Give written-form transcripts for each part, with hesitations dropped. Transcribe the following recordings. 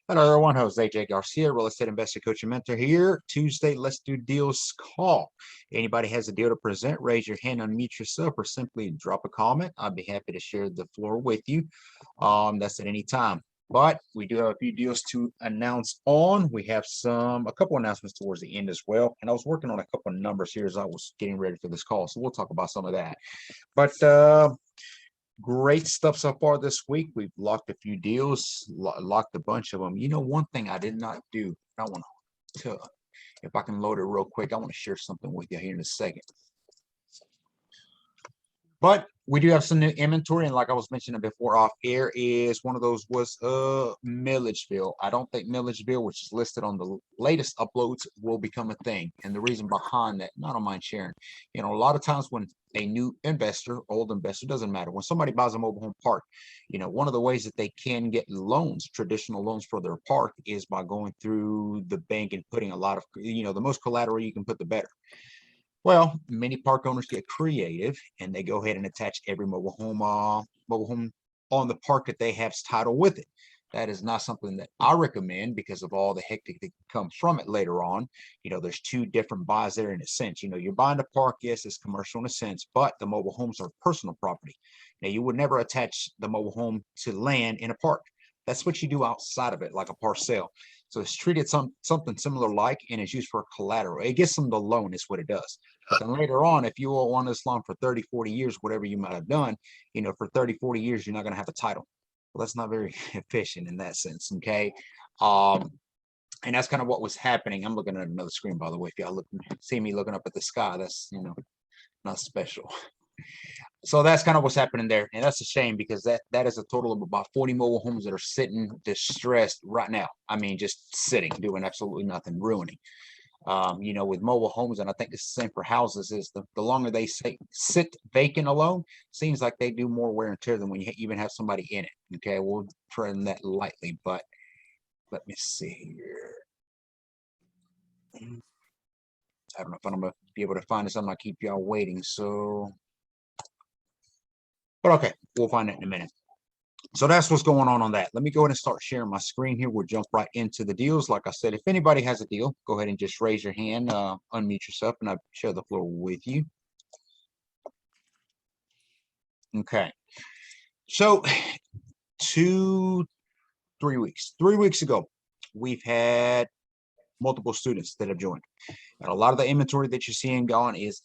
Hello, everyone. Jose J. Garcia, real estate investor, coach, and mentor here. Tuesday, let's do deals call. Anybody has a deal to present, raise your hand, unmute yourself, or simply drop a comment. I'd be happy to share the floor with you. That's at any time. But we do have a few deals to announce on. We have a couple announcements towards the end as well. And I was working on a couple of numbers here as I was getting ready for this call. So we'll talk about some of that. But great stuff so far this week. We've locked a few deals, locked a bunch of them. You know, one thing I did not do, I want to, if I can load it real quick, I want to share something with you here in a second. But we do have some new inventory, and like I was mentioning before off air, is one of those was Milledgeville. I don't think Milledgeville, which is listed on the latest uploads, will become a thing. And the reason behind that, I don't mind sharing. You know, a lot of times when a new investor, old investor, doesn't matter. When somebody buys a mobile home park, you know, one of the ways that they can get loans, traditional loans for their park, is by going through the bank and putting a lot of, you know, the most collateral you can put, the better. Well, many park owners get creative and they go ahead and attach every mobile home on the park that they have title with it. That is not something that I recommend because of all the hectic that comes from it later on. You know, there's two different buys there in a sense. You know, you're buying the park, yes, it's commercial in a sense, but the mobile homes are personal property. Now, you would never attach the mobile home to land in a park. That's what you do outside of it, like a parcel. So it's treated something similar like, and it's used for collateral. It gets them the loan is what it does. But then later on, if you will want this loan for 30, 40 years, whatever you might have done, you know, for 30, 40 years, you're not going to have a title. Well, that's not very efficient in that sense. Okay. Um, and that's kind of what was happening. I'm looking at another screen, by the way. If y'all see me looking up at the sky, that's, you know, not special. So that's kind of what's happening there. And that's a shame because that is a total of about 40 mobile homes that are sitting distressed right now. I mean, just sitting, doing absolutely nothing, ruining. You know, with mobile homes, and I think it's the same for houses, is the longer they sit vacant alone, seems like they do more wear and tear than when you even have somebody in it. Okay, we'll tread that lightly, but let me see here. I don't know if I'm gonna be able to find this. I'm gonna keep y'all waiting. So, but okay, we'll find it in a minute. So that's what's going on that. Let me go ahead and start sharing my screen here. We'll jump right into the deals. Like I said, if anybody has a deal, go ahead and just raise your hand, unmute yourself, and I'll share the floor with you. Okay. So 3 weeks. 3 weeks ago, we've had multiple students that have joined. And a lot of the inventory that you're seeing going is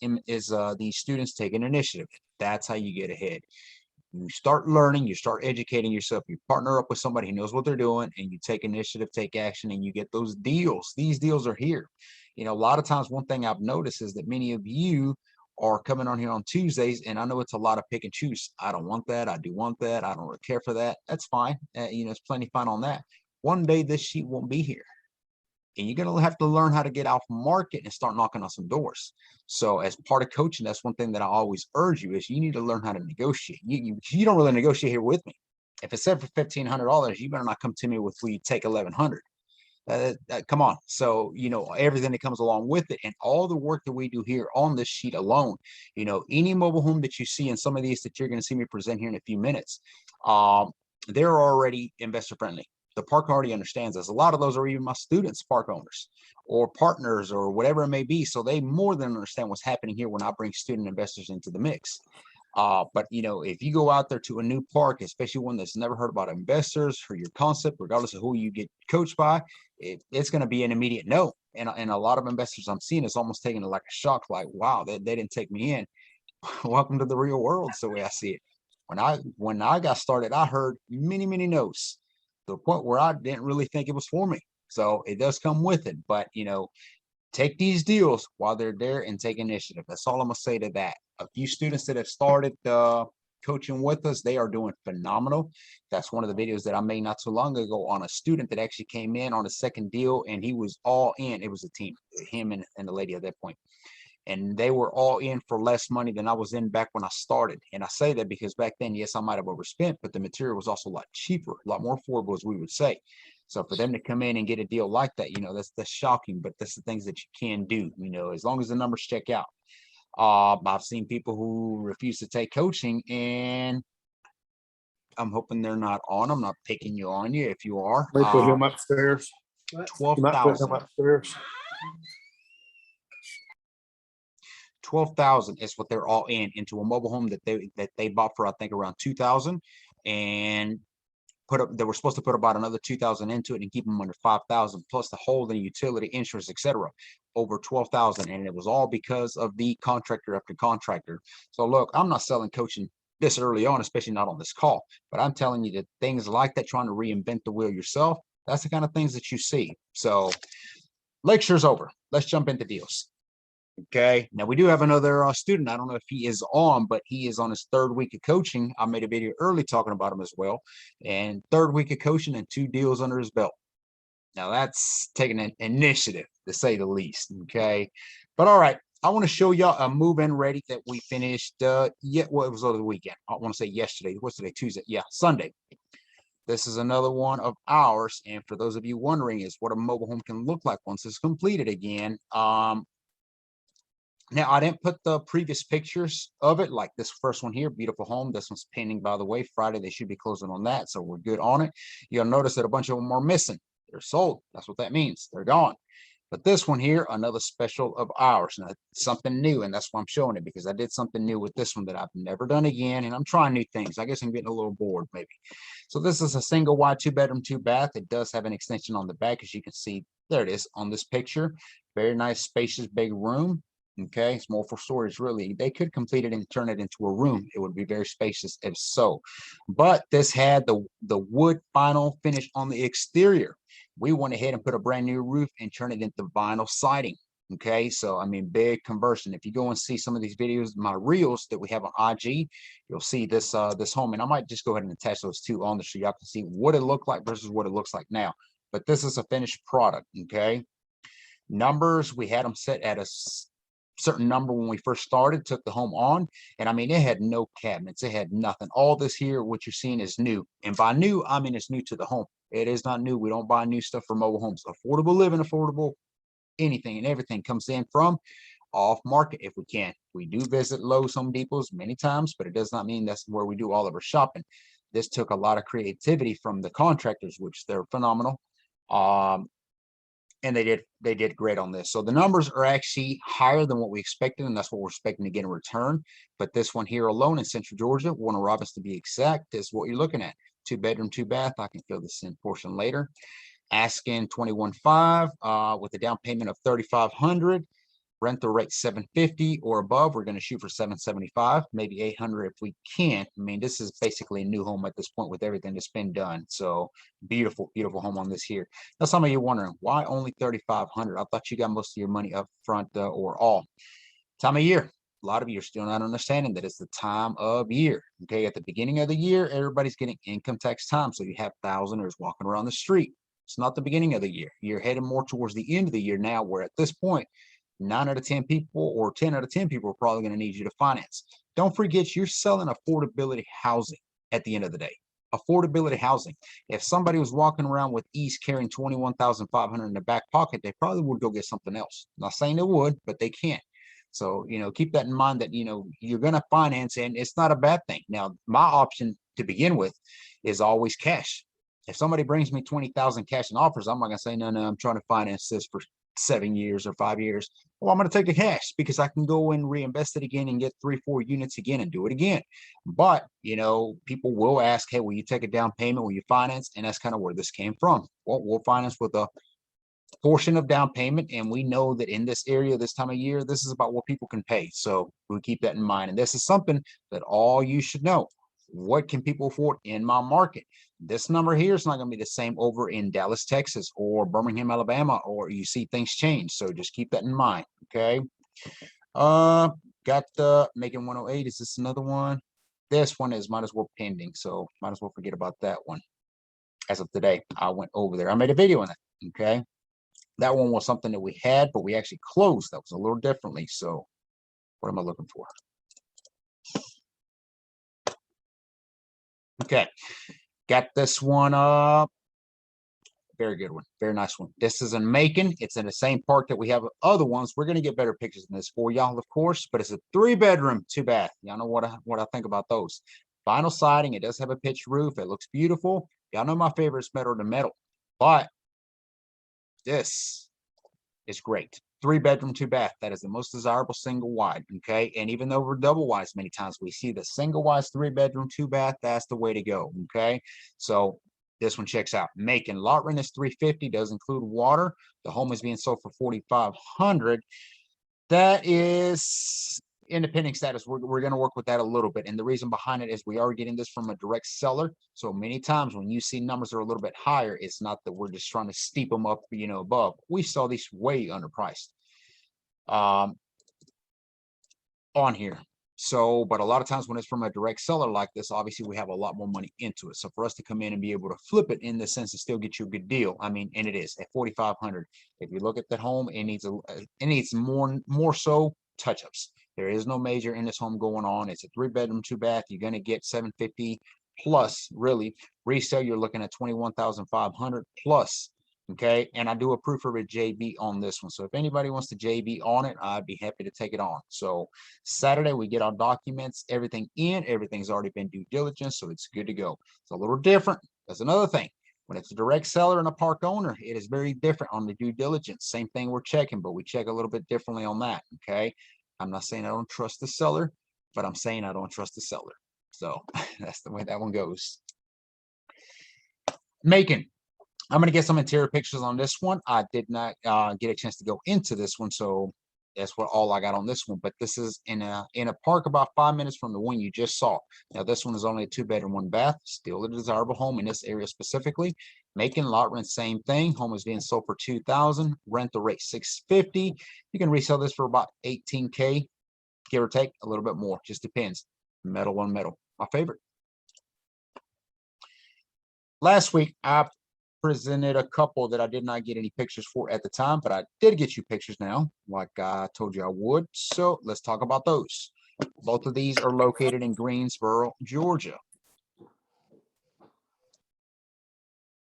these students taking initiative. That's how you get ahead. You start learning, you start educating yourself, you partner up with somebody who knows what they're doing, and you take initiative, take action, and you get those deals. These deals are here. You know, a lot of times, one thing I've noticed is that many of you are coming on here on Tuesdays, and I know it's a lot of pick and choose. I don't want that. I do want that. I don't really care for that. That's fine. You know, it's plenty fine on that. One day this sheet won't be here, and you're going to have to learn how to get off market and start knocking on some doors. So as part of coaching, that's one thing that I always urge you is you need to learn how to negotiate. You don't really negotiate here with me. If it's set for $1,500, you better not come to me with will you take 1,100. Come on. So, you know, everything that comes along with it and all the work that we do here on this sheet alone, you know, any mobile home that you see and some of these that you're going to see me present here in a few minutes, they're already investor friendly. The park already understands this. A lot of those are even my students, park owners or partners or whatever it may be. So they more than understand what's happening here when I bring student investors into the mix. But you know, if you go out there to a new park, especially one that's never heard about investors or your concept, regardless of who you get coached by, it's going to be an immediate no. And a lot of investors I'm seeing is almost taking it like a shock, like, wow, they didn't take me in. Welcome to the real world. It's the way I see it. When I got started, I heard many, many no's to the point where I didn't really think it was for me. So it does come with it. But you know, take these deals while they're there and take initiative. That's all I'm gonna say to that. A few students that have started coaching with us, they are doing phenomenal. That's one of the videos that I made not too long ago on a student that actually came in on a second deal and he was all in. It was a team, him and the lady at that point. And they were all in for less money than I was in back when I started. And I say that because back then, yes, I might have overspent, but the material was also a lot cheaper, a lot more affordable, as we would say. So for them to come in and get a deal like that, you know, that's shocking, but that's the things that you can do, you know, as long as the numbers check out. I've seen people who refuse to take coaching and I'm hoping they're not on. I'm not picking you on you if you are. They put him upstairs. You might put him 12,000. upstairs. 12,000 is what they're all into a mobile home that they bought for, I think, around 2,000, and put up, they were supposed to put about another 2,000 into it and keep them under 5,000 plus the holding, utility, insurance, etc. Over 12,000, and it was all because of the contractor after contractor. So look, I'm not selling coaching this early on, especially not on this call, but I'm telling you that things like that, trying to reinvent the wheel yourself, that's the kind of things that you see. So lecture's over. Let's jump into deals. Okay, now we do have another student. I don't know if he is on, but he is on his 3rd week of coaching. I made a video early talking about him as well, and 3rd week of coaching and 2 deals under his belt. Now that's taking an initiative, to say the least. Okay, but all right, I want to show y'all a move-in ready that we finished. Well, it was over the weekend. I want to say yesterday. What's today? Tuesday? Yeah, Sunday. This is another one of ours, and for those of you wondering, is what a mobile home can look like once it's completed again. Now, I didn't put the previous pictures of it, like this first one here, beautiful home. This one's pending, by the way. Friday, they should be closing on that, so we're good on it. You'll notice that a bunch of them are missing. They're sold. That's what that means. They're gone. But this one here, another special of ours. Now, something new, and that's why I'm showing it, because I did something new with this one that I've never done again, and I'm trying new things. I guess I'm getting a little bored, maybe. So this is a single wide 2-bedroom, 2-bath. It does have an extension on the back, as you can see. There it is on this picture. Very nice, spacious, big room. Okay, it's more for storage, really. They could complete it and turn it into a room. It would be very spacious if so. But this had the wood vinyl finish on the exterior. We went ahead and put a brand new roof and turn it into vinyl siding. Okay, so I mean, big conversion. If you go and see some of these videos, my reels that we have on IG, you'll see this this home, and I might just go ahead and attach those two on there so y'all can see what it looked like versus what it looks like now. But this is a finished product. Okay, numbers, we had them set at a certain number when we first started, took the home on, and I mean, it had no cabinets, it had nothing. All this here, what you're seeing, is new, and by new, I mean it's new to the home. It is not new. We don't buy new stuff for mobile homes. Affordable living, affordable anything and everything comes in from off market if we can. We do visit Lowe's, Home Depots many times, but it does not mean that's where we do all of our shopping. This took a lot of creativity from the contractors, which they're phenomenal. And they did great on this. So the numbers are actually higher than what we expected, and that's what we're expecting to get in return. But this one here alone in Central Georgia, Warner Robins to be exact, is what you're looking at. 2-bedroom, 2-bath. I can fill this in portion later. Asking 21.5 with a down payment of 3,500. Rental rate 750 or above. We're going to shoot for 775, maybe 800 if we can. I mean, this is basically a new home at this point with everything that's been done. So beautiful, beautiful home on this here. Now, some of you wondering, why only 3,500? I thought you got most of your money up front or all. Time of year. A lot of you are still not understanding that it's the time of year. Okay, at the beginning of the year, everybody's getting income tax time. So you have thousands walking around the street. It's not the beginning of the year. You're heading more towards the end of the year now, where at this point, 9 out of 10 people or 10 out of 10 people are probably going to need you to finance. Don't forget, you're selling affordability housing at the end of the day. Affordability housing. If somebody was walking around with ease carrying 21,500 in their back pocket, they probably would go get something else. Not saying they would, but they can't. So, keep that in mind, that, you're going to finance, and it's not a bad thing. Now, my option to begin with is always cash. If somebody brings me 20,000 cash and offers, I'm not going to say, no, I'm trying to finance this for 7 years or 5 years. Well, I'm going to take the cash because I can go and reinvest it again and get 3-4 units again and do it again. But, people will ask, hey, will you take a down payment? Will you finance? And that's kind of where this came from. Well, we'll finance with a portion of down payment. And we know that in this area, this time of year, this is about what people can pay. So we keep that in mind. And this is something that all you should know. What can people afford in my market? This number here is not going to be the same over in Dallas, Texas, or Birmingham, Alabama, or you see things change. So just keep that in mind. Okay. Got the Making 108. Is this another one? This one is might as well pending. So might as well forget about that one. As of today, I went over there. I made a video on it. Okay. That one was something that we had, but we actually closed. That was a little differently. So what am I looking for? Okay, got this one up. Very good one. Very nice one. This is in Macon. It's in the same park that we have other ones. We're going to get better pictures than this for y'all, of course, but it's a 3-bedroom, 2-bath. Y'all know what I think about those. Vinyl siding. It does have a pitched roof. It looks beautiful. Y'all know my favorite is metal to metal, but this is great. 3-bedroom, 2-bath. That is the most desirable single wide. Okay. And even though we're double wides many times, we see the single wide 3-bedroom, 2-bath. That's the way to go. Okay. So this one checks out. Macon lot rent is $350, does include water. The home is being sold for $4,500. That is independent status. We're going to work with that a little bit. And the reason behind it is we are getting this from a direct seller. So many times when you see numbers that are a little bit higher, it's not that we're just trying to steep them up, above. We saw these way underpriced on here. So, but a lot of times when it's from a direct seller like this, obviously we have a lot more money into it. So for us to come in and be able to flip it in the sense to still get you a good deal, I mean, and it is at $4,500. If you look at that home, it needs more so touch-ups. There is no major in this home going on. It's a 3-bedroom, 2-bath. You're going to get $750 plus. Really, resale, you're looking at $21,500 plus. Okay, and I do approve for a JB on this one. So if anybody wants to JB on it, I'd be happy to take it on. So Saturday we get our documents, everything in, everything's already been due diligence, so it's good to go. It's a little different. That's another thing. When it's a direct seller and a park owner, it is very different on the due diligence. Same thing we're checking, but we check a little bit differently on that. Okay, I'm not saying I don't trust the seller, but I'm saying I don't trust the seller. So that's the way that one goes. Macon. I'm going to get some interior pictures on this one. I did not get a chance to go into this one, so that's what all I got on this one. But this is in a park about 5 minutes from the one you just saw. Now this one is only a 2-bedroom, 1-bath, still a desirable home in this area specifically. Macon lot rent, same thing. Home is being sold for $2,000. Rental rate $650. You can resell this for about $18K, give or take a little bit more. Just depends. Metal on metal. My favorite. Last week I presented a couple that I did not get any pictures for at the time, but I did get you pictures now, like I told you I would. So let's talk about those. Both of these are located in Greensboro, Georgia.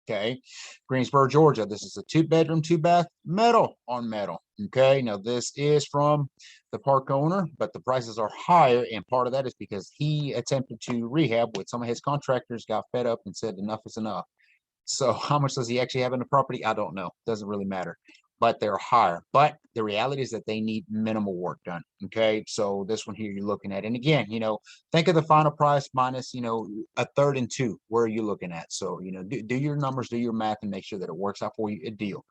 Okay, Greensboro, Georgia. This is a 2-bedroom, 2-bath, metal on metal. Okay, now this is from the park owner, but the prices are higher, and part of that is because he attempted to rehab with some of his contractors, got fed up and said enough is enough. So how much does he actually have in the property? I don't know. Doesn't really matter. But they're higher. But the reality is that they need minimal work done. Okay. So this one here you're looking at. And again, think of the final price minus, a third and two. Where are you looking at? So, do your numbers, do your math, and make sure that it works out for you. A deal.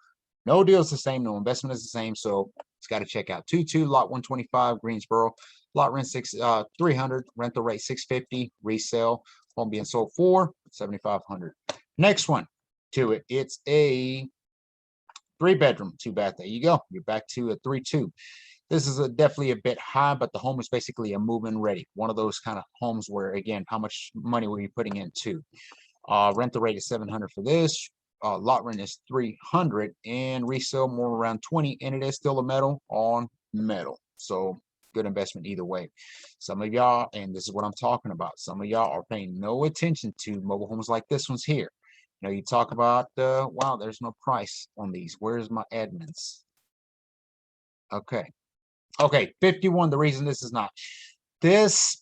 No deal is the same. No investment is the same. So it's got to check out 2-2 lot 125 Greensboro. Lot rent 300, rental rate $650, resale. Home being sold for $7,500. Next one to it, it's a 3-bedroom, 2-bath. There you go. You're back to a 3-2. This is definitely a bit high, but the home is basically a move-in ready. One of those kind of homes where, again, how much money were you putting into? Rental rate is $700 for this. Lot rent is $300, and resale more around $20, and it is still a metal on metal. So good investment either way. Some of y'all, and this is what I'm talking about, some of y'all are paying no attention to mobile homes like this one's here. You talk about, wow, there's no price on these. Where's my admins? Okay. 51. The reason this is not. This,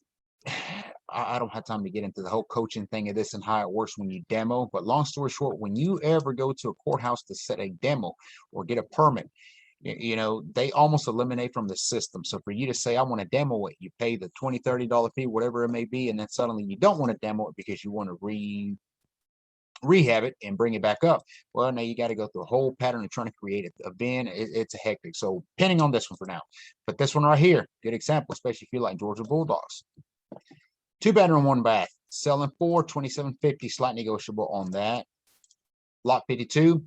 I don't have time to get into the whole coaching thing of this and how it works when you demo. But long story short, when you ever go to a courthouse to set a demo or get a permit, they almost eliminate from the system. So for you to say, I want to demo it, you pay the $20, $30 fee, whatever it may be. And then suddenly you don't want to demo it because you want to rehab it and bring it back up. Well, now you got to go through a whole pattern of trying to create a bin. It's a hectic. So pinning on this one for now. But this one right here, good example, especially if you like Georgia Bulldogs. 2-bedroom, 1-bath, selling for $2,750, slight negotiable on that. Lot 52,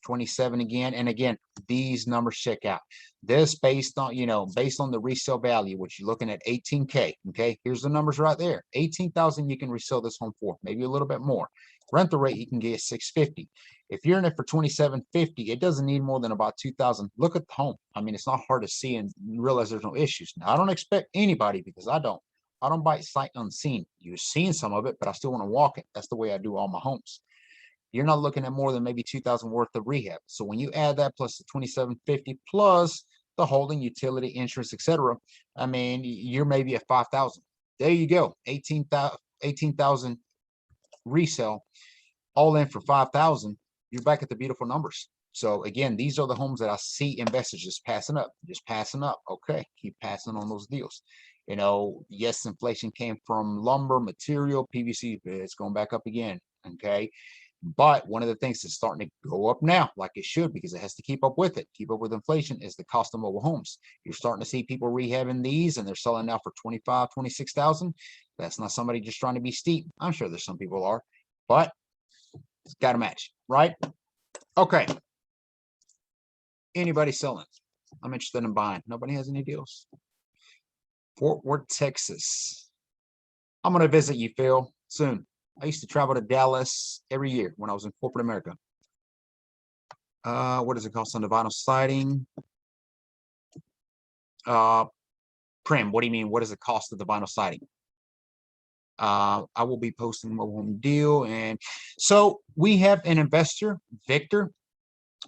27 again. And again, these numbers check out. This based on the resale value, which you're looking at 18K. Okay, here's the numbers right there. 18,000 you can resell this home for, maybe a little bit more. Rental rate you can get $650. If you're in it for $2,750, it doesn't need more than about $2,000. Look at the home. I mean, it's not hard to see and realize there's no issues. Now, I don't expect anybody, because I don't bite sight unseen. You've seen some of it, but I still want to walk it. That's the way I do all my homes. You're not looking at more than maybe $2,000 worth of rehab. So when you add that plus the $2,750 plus the holding, utility, insurance, etc., I mean, you're maybe at $5,000. There you go. 18,000 resale, all in for 5,000, you're back at the beautiful numbers. So again, these are the homes that I see investors just passing up. Okay, keep passing on those deals. You know, yes, inflation came from lumber, material, PVC, it's going back up again. Okay. But one of the things that's starting to go up now, like it should, because it has to keep up with it, keep up with inflation, is the cost of mobile homes. You're starting to see people rehabbing these and they're selling now for 25, 26,000. That's not somebody just trying to be steep. I'm sure there's some people are, but it's got to match, right? Okay. Anybody selling? I'm interested in buying. Nobody has any deals. Fort Worth, Texas. I'm going to visit you, Phil, soon. I used to travel to Dallas every year when I was in corporate America. What does it cost on the vinyl siding? Prim, what do you mean? What is the cost of the vinyl siding? I will be posting mobile home deal. And so we have an investor, Victor,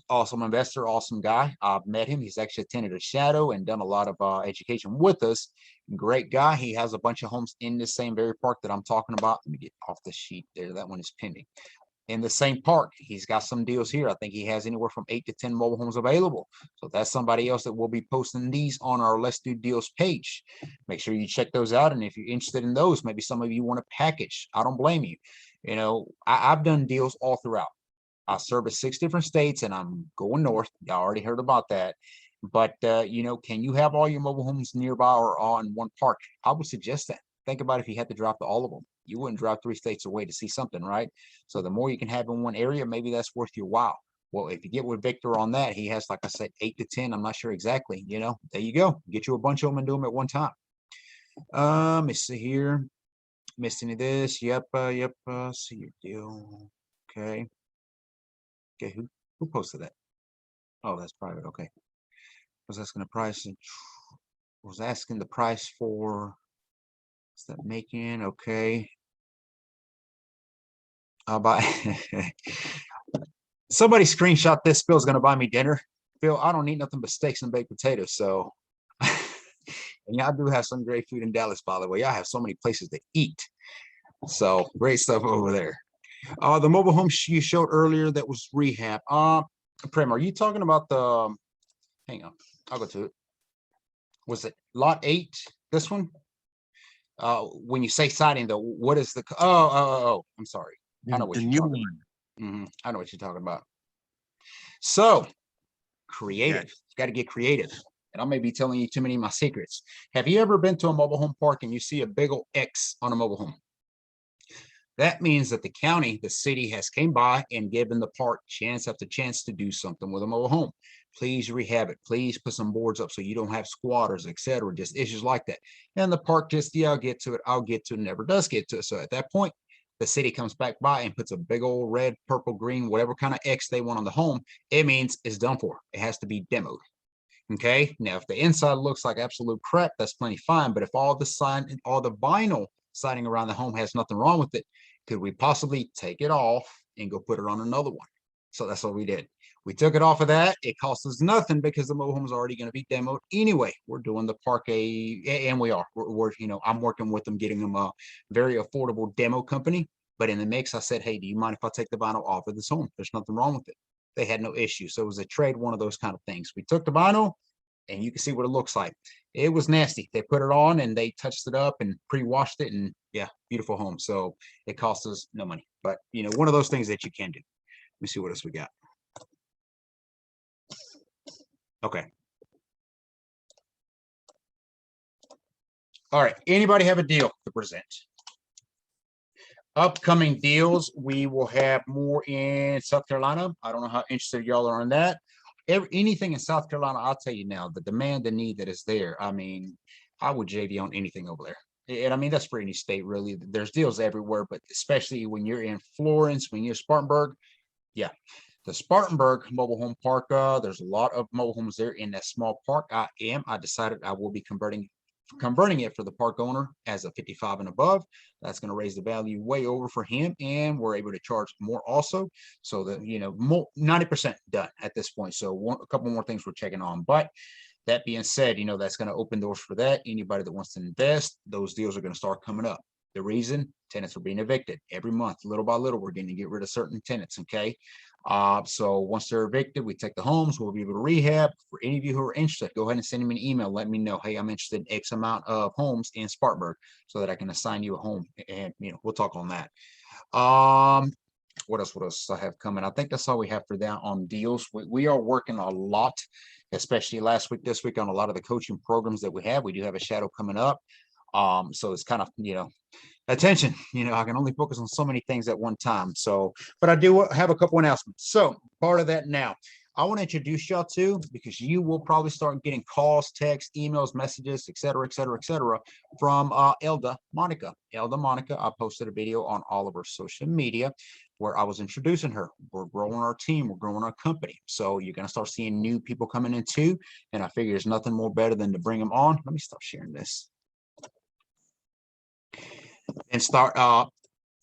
awesome investor, awesome guy. I've met him. He's actually attended a shadow and done a lot of education with us. Great guy. He has a bunch of homes in the same very park that I'm talking about. Let me get off the sheet there. That one is pending. In the same park, he's got some deals here. I think he has anywhere from 8 to 10 mobile homes available. So that's somebody else that will be posting these on our Let's Do Deals page. Make sure you check those out. And if you're interested in those, maybe some of you want a package. I don't blame you. You know, I've done deals all throughout. I service 6 different states and I'm going north. Y'all already heard about that. But, you know, can you have all your mobile homes nearby or on one park? I would suggest that. Think about if you had to drive to all of them. You wouldn't drive 3 states away to see something, right? So the more you can have in one area, maybe that's worth your while. Well, if you get with Victor on that, he has, like I said, 8 to 10. I'm not sure exactly. You know, there you go. Get you a bunch of them and do them at one time. Let me see here. Missed any of this? Yep. See your deal. Okay. Okay, who posted that? Oh, that's private. Okay. Was asking the price. Was asking the price for. What's that making? Okay. I'll buy. Somebody screenshot this. Phil's gonna buy me dinner. Phil, I don't eat nothing but steaks and baked potatoes. So, and y'all do have some great food in Dallas, by the way. Y'all have so many places to eat. So great stuff over there. The mobile home you showed earlier that was rehab. Prem, are you talking about the? Hang on, I'll go to it. Was it lot 8? This one? When you say siding, though, what is the? Oh, I'm sorry. I know what you're talking about. I know what you're talking about. So creative. Got to get creative. And I may be telling you too many of my secrets. Have you ever been to a mobile home park and you see a big old X on a mobile home? That means that the county, the city has came by and given the park chance after chance to do something with a mobile home. Please rehab it. Please put some boards up so you don't have squatters, etc. Just issues like that. And the park just, yeah, I'll get to it, never does get to it. So at that point, the city comes back by and puts a big old red, purple, green, whatever kind of X they want on the home. It means it's done for. It has to be demoed. Okay. Now, if the inside looks like absolute crap, that's plenty fine. But if all the vinyl siding around the home has nothing wrong with it, could we possibly take it off and go put it on another one? So that's what we did. We took it off of that. It cost us nothing because the mobile home is already going to be demoed anyway. We're doing the park and we are. We're I'm working with them, getting them a very affordable demo company. But in the mix, I said, hey, do you mind if I take the vinyl off of this home? There's nothing wrong with it. They had no issue. So it was a trade, one of those kind of things. We took the vinyl, and you can see what it looks like. It was nasty. They put it on and they touched it up and pre-washed it, and yeah, beautiful home. So it cost us no money, but one of those things that you can do. Let me see what else we got. Okay. All right. Anybody have a deal to present? Upcoming deals, we will have more in South Carolina. I don't know how interested y'all are in that. Anything in South Carolina, I'll tell you now, the demand, the need that is there. I mean, I would JV on anything over there. And I mean, that's for any state, really. There's deals everywhere, but especially when you're in Florence, when you're Spartanburg, yeah. The Spartanburg mobile home park, there's a lot of mobile homes there in that small park. I decided I will be converting it for the park owner as a 55 and above. That's going to raise the value way over for him, and we're able to charge more also. So that 90% done at this point. So a couple more things we're checking on. But that being said, that's going to open doors for that. Anybody that wants to invest, those deals are going to start coming up. The reason, tenants are being evicted every month, little by little. We're going to get rid of certain tenants. Okay. So once they're evicted, we take the homes, we'll be able to rehab. For any of you who are interested, go ahead and send me an email. Let me know, hey, I'm interested in X amount of homes in Spartanburg so that I can assign you a home. And, we'll talk on that. What else I have coming? I think that's all we have for that on deals. We are working a lot, especially this week on a lot of the coaching programs that we have. We do have a shadow coming up. So it's kind of, attention, I can only focus on so many things at one time. So, but I do have a couple announcements. So part of that now, I want to introduce y'all to, because you will probably start getting calls, texts, emails, messages, et cetera, from Elda Monica. Elda Monica, I posted a video on all of our social media where I was introducing her. We're growing our team, we're growing our company. So you're going to start seeing new people coming in too. And I figure there's nothing more better than to bring them on. Let me stop sharing this and start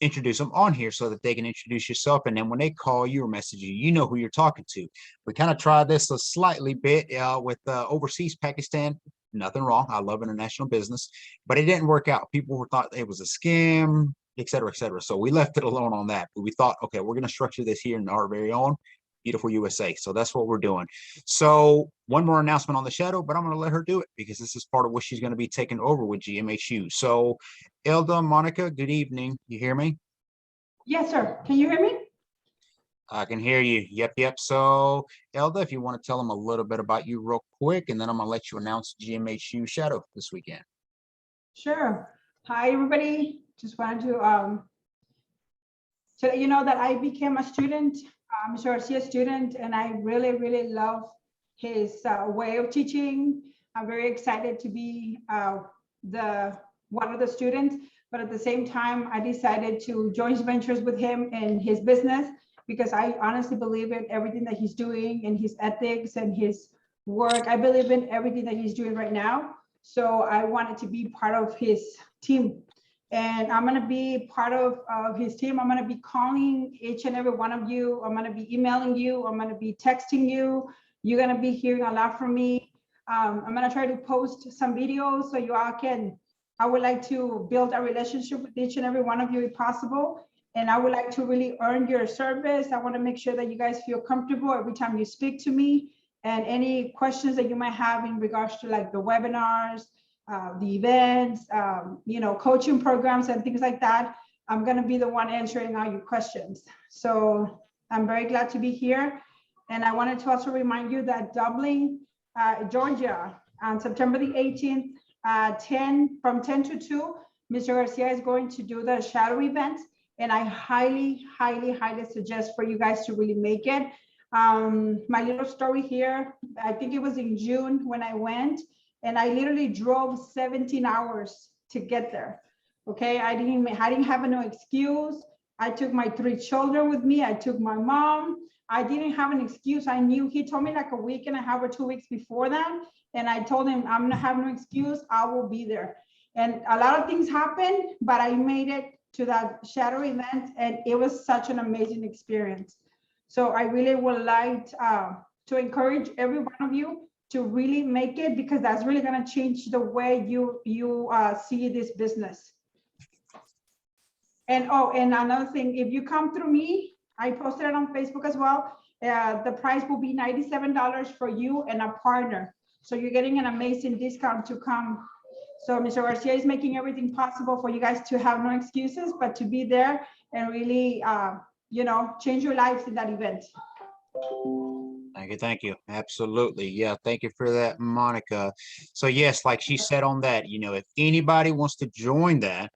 introduce them on here so that they can introduce yourself. And then when they call you or message you, you know who you're talking to. We kind of tried this a slightly bit with overseas Pakistan. Nothing wrong. I love international business, but it didn't work out. People thought it was a scam, et cetera, et cetera. So we left it alone on that. But we thought, okay, we're going to structure this here in our very own beautiful USA. So that's what we're doing. So one more announcement on the shadow, but I'm going to let her do it because this is part of what she's going to be taking over with GMHU. So Elda, Monica, good evening. You hear me? Yes, sir. Can you hear me? I can hear you. Yep. So Elda, if you want to tell them a little bit about you real quick, and then I'm going to let you announce GMHU shadow this weekend. Sure. Hi, everybody. Just wanted to let you know that I became a student, Mr. Garcia student, and I really, really love his way of teaching. I'm very excited to be one of the students, but at the same time, I decided to join ventures with him in his business because I honestly believe in everything that he's doing and his ethics and his work. I believe in everything that he's doing right now. So I wanted to be part of his team. And I'm going to be part of his team. I'm going to be calling each and every one of you. I'm going to be emailing you. I'm going to be texting you. You're going to be hearing a lot from me. I'm going to try to post some videos so you all can. I would like to build a relationship with each and every one of you if possible. And I would like to really earn your service. I want to make sure that you guys feel comfortable every time you speak to me. And any questions that you might have in regards to like the webinars, the events, coaching programs and things like that, I'm going to be the one answering all your questions. So I'm very glad to be here. And I wanted to also remind you that Dublin, Georgia, on September the 18th, from 10 to 2, Mr. Garcia is going to do the shadow event. And I highly suggest for you guys to really make it. My little story here, I think it was in June when I went, and I literally drove 17 hours to get there. Okay, I didn't have no excuse. I took my 3 children with me. I took my mom. I didn't have an excuse. I knew he told me like a week and a half or 2 weeks before that. And I told him, I'm gonna have no excuse. I will be there. And a lot of things happened, but I made it to that shadow event, and it was such an amazing experience. So I really would like to encourage every one of you to really make it, because that's really going to change the way you see this business. And and another thing, if you come through me, I posted it on Facebook as well. The price will be $97 for you and a partner. So you're getting an amazing discount to come. So Mr. Garcia is making everything possible for you guys to have no excuses, but to be there and really, change your lives in that event. Thank you. Absolutely. Yeah, thank you for that, Monica. So yes, like she said on that, if anybody wants to join that,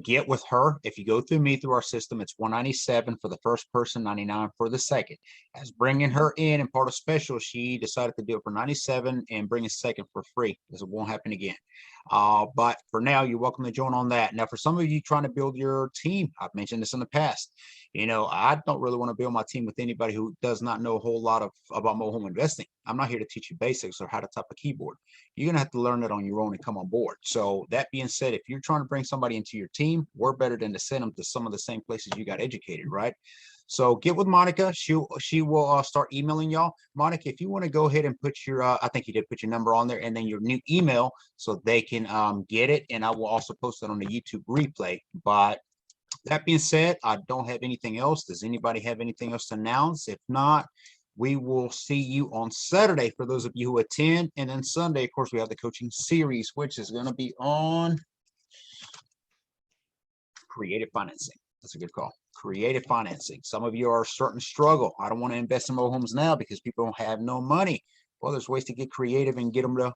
get with her. If you go through me through our system, it's $197 for the first person, $99 for the second. As bringing her in and part of special, she decided to do it for $97 and bring a second for free, because it won't happen again. But for now, you're welcome to join on that. Now, for some of you trying to build your team, I've mentioned this in the past. I don't really want to build my team with anybody who does not know a whole lot about mobile home investing. I'm not here to teach you basics or how to type a keyboard. You're going to have to learn that on your own and come on board. So that being said, if you're trying to bring somebody into your team, we're better than to send them to some of the same places you got educated, right? So get with Monica. She will start emailing y'all. Monica, if you want to go ahead and put your, I think you did put your number on there, and then your new email so they can get it. And I will also post it on the YouTube replay. But that being said, I don't have anything else. Does anybody have anything else to announce? If not, we will see you on Saturday for those of you who attend. And then Sunday, of course, we have the coaching series, which is going to be on creative financing. That's a good call. Creative financing. Some of you are starting to struggle. I don't want to invest in mobile homes now because people don't have no money. Well, there's ways to get creative and get them to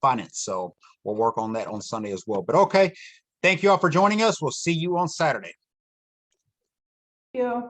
finance. So we'll work on that on Sunday as well. But okay, thank you all for joining us. We'll see you on Saturday. Thank you.